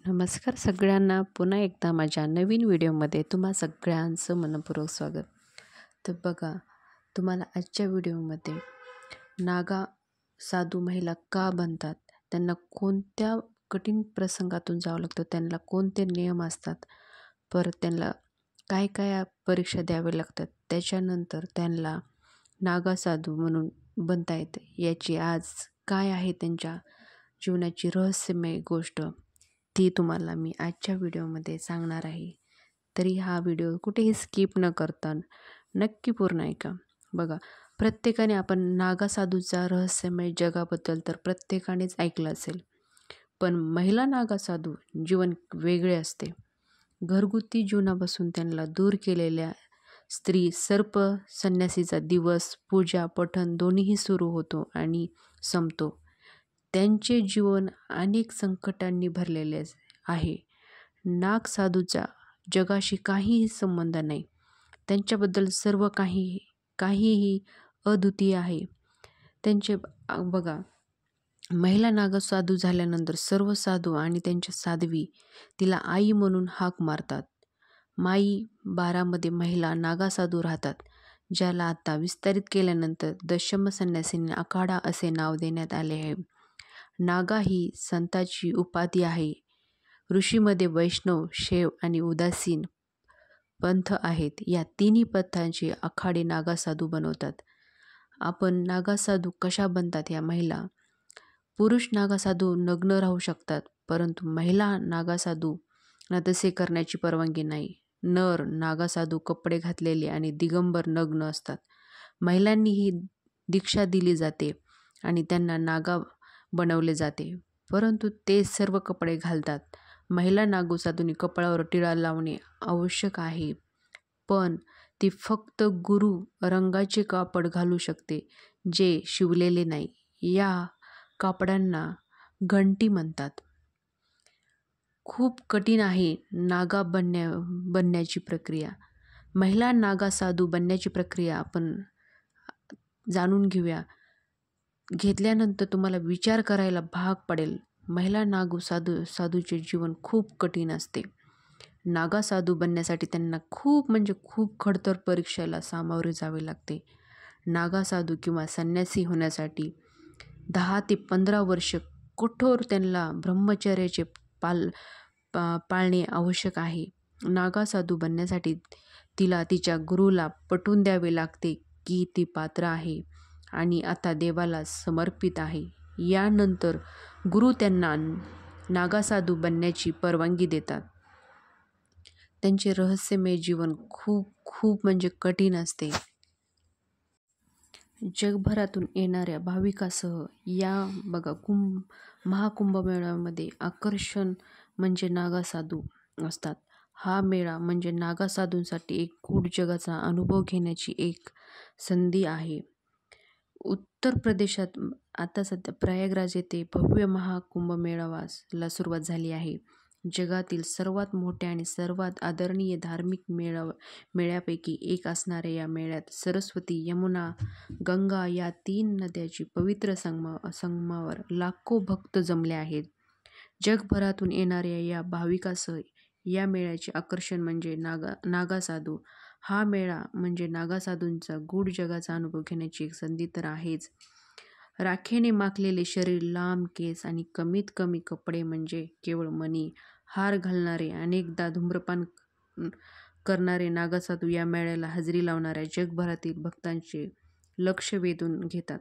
नमस्कार सगळ्यांना, पुन्हा एकदा माझ्या नवीन व्हिडिओमध्ये तुम्हा सगळ्यांचं मनपूर्वक स्वागत. तर बघा, तुम्हाला आजच्या व्हिडिओमध्ये नागा साधू महिला का बनतात, त्यांना कोणत्या कठीण प्रसंगातून जावं लागतं, त्यांना कोणते नियम असतात, परत त्यांना काय काय परीक्षा द्यावे लागतात, त्याच्यानंतर त्यांना नागा साधू म्हणून बनता येते, याची आज काय आहे त्यांच्या जीवनाची रहस्यमय गोष्ट, ती तुम्हाला मी आजच्या व्हिडिओमध्ये सांगणार आहे. तरी हा व्हिडिओ कुठेही स्किप न करता नक्की पूर्ण ऐका. बघा, प्रत्येकाने आपण नागा साधूचा रहस्यमय जगाबद्दल तर प्रत्येकानेच ऐकलं असेल, पण महिला नागा साधू जीवन वेगळे असते. घरगुती जीवनापासून त्यांना दूर केलेल्या स्त्री सर्प संन्यासीचा दिवस पूजा पठण दोन्हीही सुरू होतो आणि संपतो. त्यांचे जीवन अनेक संकटांनी भरलेले आहे. नाग साधूचा जगाशी काहीही संबंध नाही. त्यांच्याबद्दल सर्व काहीही अद्वितीय आहे. त्यांचे बघा, महिला नाग साधू झाल्यानंतर सर्व साधू आणि त्यांच्या साध्वी तिला आई म्हणून हाक मारतात. माई 12मध्ये महिला नागा साधू राहतात, ज्याला आता विस्तारित केल्यानंतर दशम संन्यासींनी आखाडा असे नाव देण्यात आले आहे. नागा ही संताची उपाधी आहे. ऋषीमध्ये वैष्णव, शैव आणि उदासीन पंथ आहेत. या तिन्ही पंथांचे आखाडे नागा साधू बनवतात. आपण नागा साधू कशा बनतात या महिला? पुरुष नागा साधू नग्न राहू शकतात, परंतु महिला नागा साधूंना तसे करण्याची परवानगी नाही. नर नागा साधू कपडे घातलेले आणि दिगंबर नग्न असतात. महिलांनी ही दीक्षा दिली जाते आणि त्यांना नागा बनवले जाते, परंतु ते सर्व कपडे घालतात. महिला नागू साधूंनी कपाळावर टिळा लावणे आवश्यक आहे, पण ती फक्त गुरु रंगाचे कापड घालू शकते, जे शिवलेले नाही. या कापडांना घंटी म्हणतात. खूप कठीण आहे नागा बनण्याची प्रक्रिया. महिला नागा साधू बनण्याची प्रक्रिया आपण जाणून घेतल्यानंतर तुम्हाला विचार करायला भाग पडेल. महिला नागू साधूचे जीवन खूप कठीण असते. नागा साधू बनण्यासाठी त्यांना खूप खडतर परीक्षेला सामोरे जावे लागते. नागा साधू किंवा संन्यासी होण्यासाठी 10 ते 15 वर्ष कठोर त्यांना ब्रह्मचर्याचे पाळणे आवश्यक आहे. नागा साधू बनण्यासाठी तिला तिच्या गुरुला पटवून द्यावे लागते की ती पात्र आहे आणि आता देवाला समर्पित आहे. यानंतर गुरु त्यांना नागा साधू बनण्याची परवानगी देतात. त्यांचे रहस्यमय जीवन खूप कठीण असते. जगभरातून येणाऱ्या भाविकासह या बघा महाकुंभमेळ्यामध्ये आकर्षण म्हणजे नागा साधू असतात. हा मेळा म्हणजे नागा साधूंसाठी एक गूढ जगाचा अनुभव घेण्याची एक संधी आहे. उत्तर प्रदेशात आता सध्या प्रयागराज येथे भव्य महाकुंभमेळावाला सुरुवात झाली आहे. जगातील सर्वात मोठ्या आणि सर्वात आदरणीय धार्मिक मेळ्यापैकी एक असणाऱ्या या मेळ्यात सरस्वती, यमुना, गंगा या 3 नद्याची पवित्र संगमावर लाखो भक्त जमले आहेत. जगभरातून येणाऱ्या या भाविकासह या मेळ्याचे आकर्षण म्हणजे नागा साधू. हा मेळा म्हणजे नागा साधूंचा गूढ जगाचा अनुभव घेण्याची एक संधी तर आहेच. राखेने माखलेले शरीर, लांब केस आणि कमीत कमी कपडे म्हणजे केवळ मणी, हार घालणारे, अनेकदा धूम्रपान करणारे नागा साधू या मेळ्याला हजेरी लावणाऱ्या जगभरातील भक्तांचे लक्ष वेधून घेतात.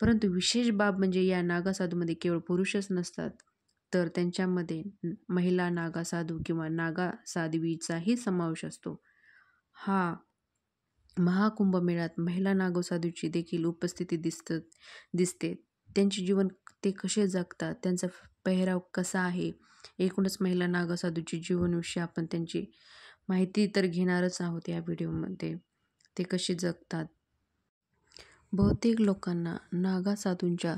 परंतु विशेष बाब म्हणजे या नागा साधूमध्ये केवळ पुरुषच नसतात, तर त्यांच्यामध्ये महिला नागा साधू किंवा नागा साध्वीचाही समावेश असतो. हा महाकुंभमेळ्यात महिला नागा साधूची देखील उपस्थिती दिसते. त्यांचे जीवन ते कसे जगतात, त्यांचा पेहराव कसा आहे, एकूणच महिला नागा साधूचे जीवनविषयी आपण त्यांची माहिती तर घेणारच आहोत या व्हिडिओमध्ये. ते कसे जगतात. बहुतेक लोकांना नागा साधूंच्या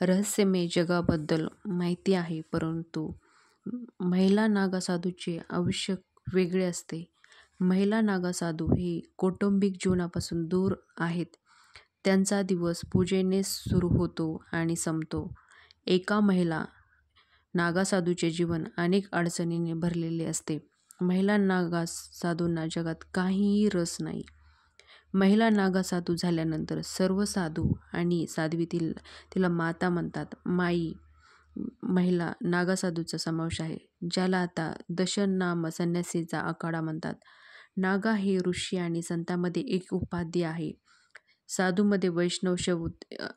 रहस्यमय जगाबद्दल माहिती आहे, परंतु महिला नागा साधूचे आयुष्य वेगळे असते. महिला नागा साधू हे कौटुंबिक जीवनापासून दूर आहेत. त्यांचा दिवस पूजेने सुरू होतो आणि संपतो. एका महिला नागा साधूचे जीवन अनेक अडचणींनी भरलेले असते. महिला नागा साधूंना जगात काहीही रस नाही. महिला नागा साधू झाल्यानंतर सर्व साधू आणि साध्वी तिला माता म्हणतात. माई महिला नागा साधूचा समावेश आहे, ज्याला आता दशनाम संन्यासीचा आखाडा म्हणतात. नागा हे ऋषी आणि संतांमध्ये एक उपाधी आहे. साधूमध्ये वैष्णव, शैव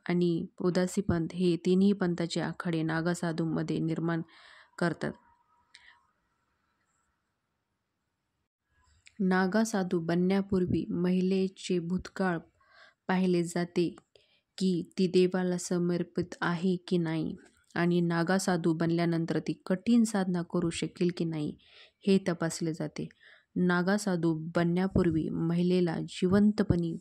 आणि उदासी पंथ हे तिन्ही पंथाचे आखाडे नागा साधूमध्ये निर्माण करतात. नागा साधू बनण्यापूर्वी महिलेचे भूतकाळ पाहिले जाते की ती देवाला समर्पित आहे की नाही, आणि नागा साधू बनल्यानंतर ती कठीण साधना करू शकेल की नाही हे तपासले जाते. नागा साधू बनण्यापूर्वी महिलेला जिवंतपणी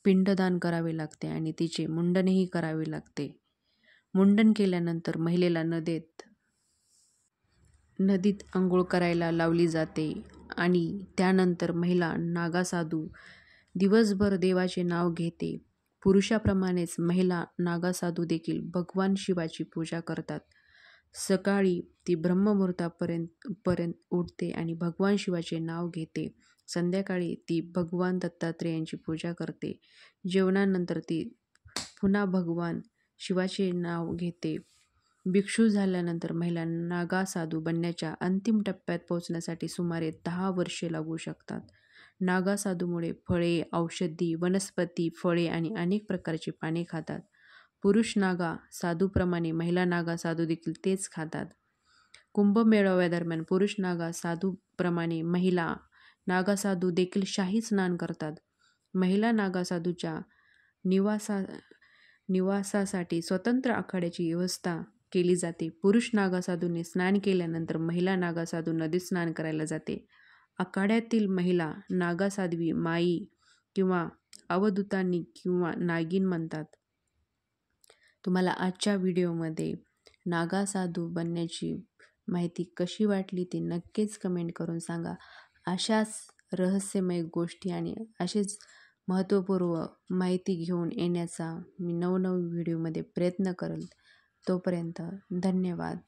पिंडदान करावे लागते आणि तिचे मुंडनही करावे लागते. मुंडन केल्यानंतर महिलेला नदीत आंघोळ करायला लावली जाते आणि त्यानंतर महिला नागा साधू दिवसभर देवाचे नाव घेते. पुरुषाप्रमाणेच महिला नागा साधू देखील भगवान शिवाची पूजा करतात. सकाळी ती ब्रह्ममुहूर्तापर्यंत उठते आणि भगवान शिवाचे नाव घेते. संध्याकाळी ती भगवान दत्तात्रेयांची पूजा करते. जेवणानंतर ती पुन्हा भगवान शिवाचे नाव घेते. भिक्षू झाल्यानंतर महिला नागा साधू बनण्याच्या अंतिम टप्प्यात पोहोचण्यासाठी सुमारे 10 वर्षे लागू शकतात. नागा साधूमुळे फळे, औषधी, वनस्पती, फळे आणि अनेक प्रकारची पाने खातात. पुरुष नागा साधूप्रमाणे महिला नागा साधू देखील तेच खातात. कुंभमेळाव्यादरम्यान पुरुष नागा साधूप्रमाणे महिला नागा साधू देखील शाही स्नान करतात. महिला नागा साधूच्या निवासासाठी स्वतंत्र आखाड्याची व्यवस्था केली जाते. पुरुष नागा साधूने स्नान केल्यानंतर महिला नागा साधू नदीत स्नान करायला जाते. आखाड्यातील महिला नागा साध्वी माई किंवा अवधूतांनी किंवा नागिन म्हणतात. तुम्हाला आजच्या व्हिडिओमध्ये नागा साधू बनण्याची माहिती कशी वाटली ती नक्कीच कमेंट करून सांगा. अशाच रहस्यमय गोष्टी आणि असेच महत्त्वपूर्ण माहिती घेऊन येण्याचा मी नवनवीन व्हिडिओमध्ये प्रयत्न करेल. तोपर्यंत धन्यवाद.